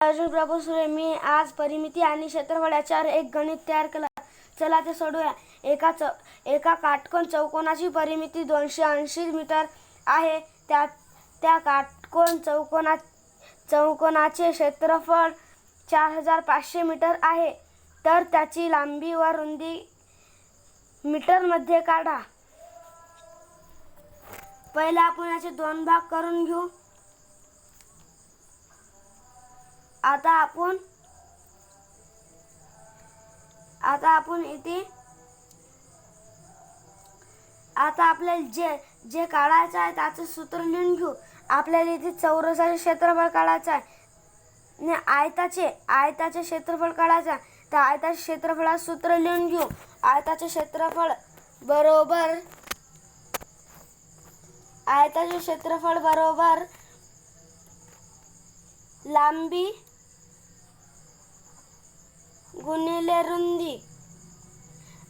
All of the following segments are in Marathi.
अर्जुन प्रभू सुरे. मी आज परिमिती आणि क्षेत्रफळ याच्यावर एक गणित तयार केला. चला ते सोडवूया. एका काटकोन चौकोनाची परिमिती 280 मीटर आहे. त्या काटकोन चौकोनाचे क्षेत्रफळ 4500 मीटर आहे. तर त्याची लांबी व रुंदी मीटरमध्ये काढा. पहिले आपण याचे दोन भाग करून घेऊ. आता आपल्याला जे काढायचं आहे त्याचं सूत्र लिहून घेऊ. आपल्याला इथे चौरसाचे क्षेत्रफळ काढायचं आहे आणि आयताचे क्षेत्रफळ काढायचं आहे. तर आयताच्या क्षेत्रफळाचं सूत्र लिहून घेऊ. आयताचे क्षेत्रफळ बरोबर लांबी गुणिले रुंदी.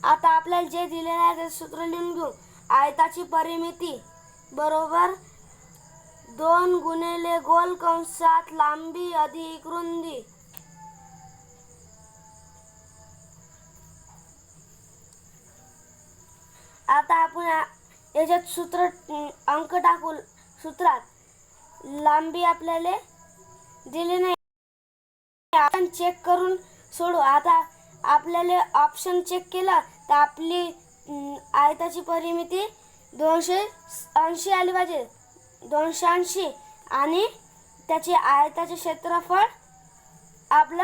आता आपल्याला जे दिलेलं आहे ते सूत्र लिहून घेऊ. आयताची परिमिती बरोबर 2 गुणिले गोल कंसात लांबी अधिक रुंदी. आता आपण याच्यात अंक टाकू. सूत्रात लांबी आपल्याला दिली नाही, आपण चेक करून सोडू. आता आपल्याला ऑप्शन चेक केला तर आपली आयताची परिमिती 280 आली पाहिजे. 280 आणि त्याचे आयताचे क्षेत्रफळ आपण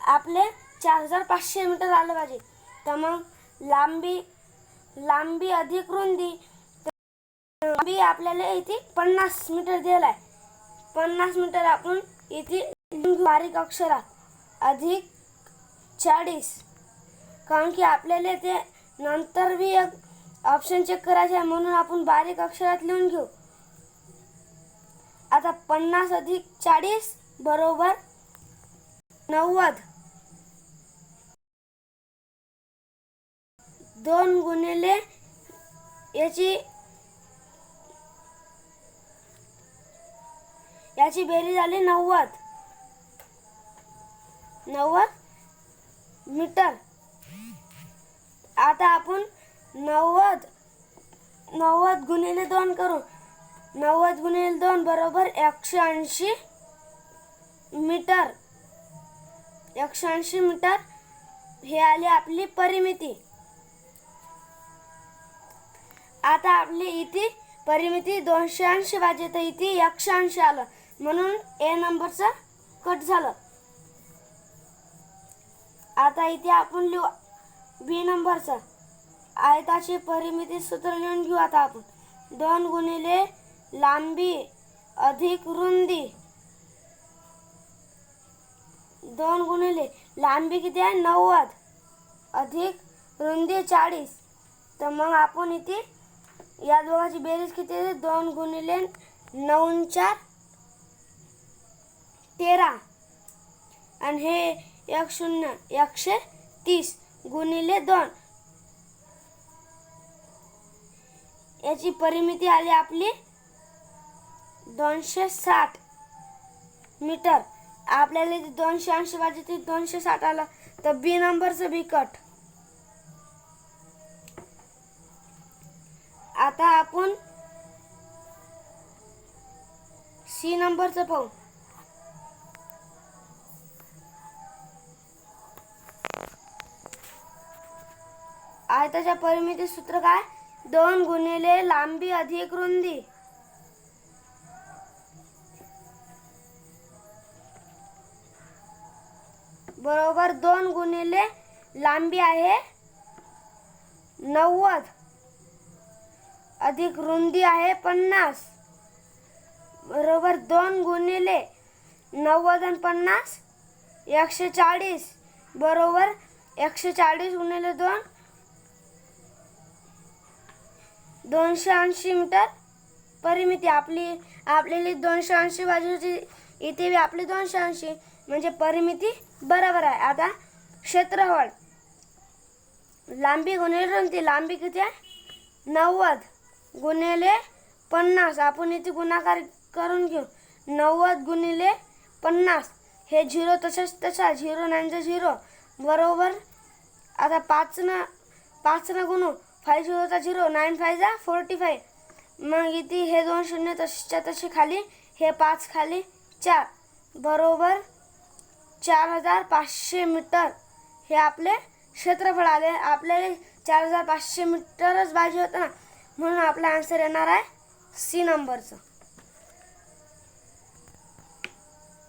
आपले 4500 मीटर आलं पाहिजे. तर मग लांबी अधिक रुंदी. लांबी आपल्याला इथे 50 मीटर दिला आहे. 50 मीटर आपण इथे बारीक अक्षरात अधिक 40, कारण की आपल्याला ते नंतर भी एक ऑप्शन चेक करायचे आहे म्हणून आपण बारीक अक्षरात लिहून घेऊ. आता 50 अधिक 40 बरोबर 90. 2 गुणिले याची बेरीज झाली 90 मीटर. आता आपण 90 गुणिले 2 करू. 90 गुणिले 2 बरोबर 180 मीटर. 180 मीटर हे आली आपली परिमिती. आता आपली इथे परिमिती 280 पाहिजे, तर इथे 180 आलं म्हणून ए नंबरचं कट झालं. आता इथे आपण लिहू बी नंबरचं. आयताची परिमिती सूत्र लिहून घेऊ. आता आपण 2 गुणिले लांबी अधिक रुंदी. 2 गुणिले लांबी किती आहे 90 अधिक रुंदी 40. तर मग आपण इथे या दोघांची बेरीज किती आहे 2 गुणिले 9 4 13 आणि हे 130 गुणिले 2. याची परिमिती आली आपली 260 मीटर. आपल्याला 280 पाहिजे ते 260 आलं, तर बी नंबरचं बी कट. आता आपण सी नंबरचं पाहू. आयताच्या परिमिती सूत्र काय 2 गुणिले लांबी अधिक रुंदी. बरोबर 2 गुणिले लांबी आहे 90 अधिक रुंदी आहे 50 बरोबर 2 गुणिले 90 आणि 50 140 बरोबर 140 गुणिले 2 280 मीटर परिमिती. आपली 280 बाजूची इथे बी आपली 280 म्हणजे परिमिती बरोबर आहे. आता क्षेत्रफळ लांबी गुणिले रुंदी. लांबी किती आहे 90 गुणिले 50. आपण इथे गुणाकार करून घेऊ. 90 गुणिले 50 हे 0 तसंच तसा 0 9 0 बरोबर. आता 5 गुणू 5 0 0 9 5 45. मग इथे हे 2 शून्य तसेच्या तसे खाली, हे 5 खाली 4 बरोबर 4500 मीटर हे आपले क्षेत्रफळ आले. आपल्याला 4500 मीटरच पाहिजे होतं ना, म्हणून आपला आन्सर येणार आहे सी नंबरचं.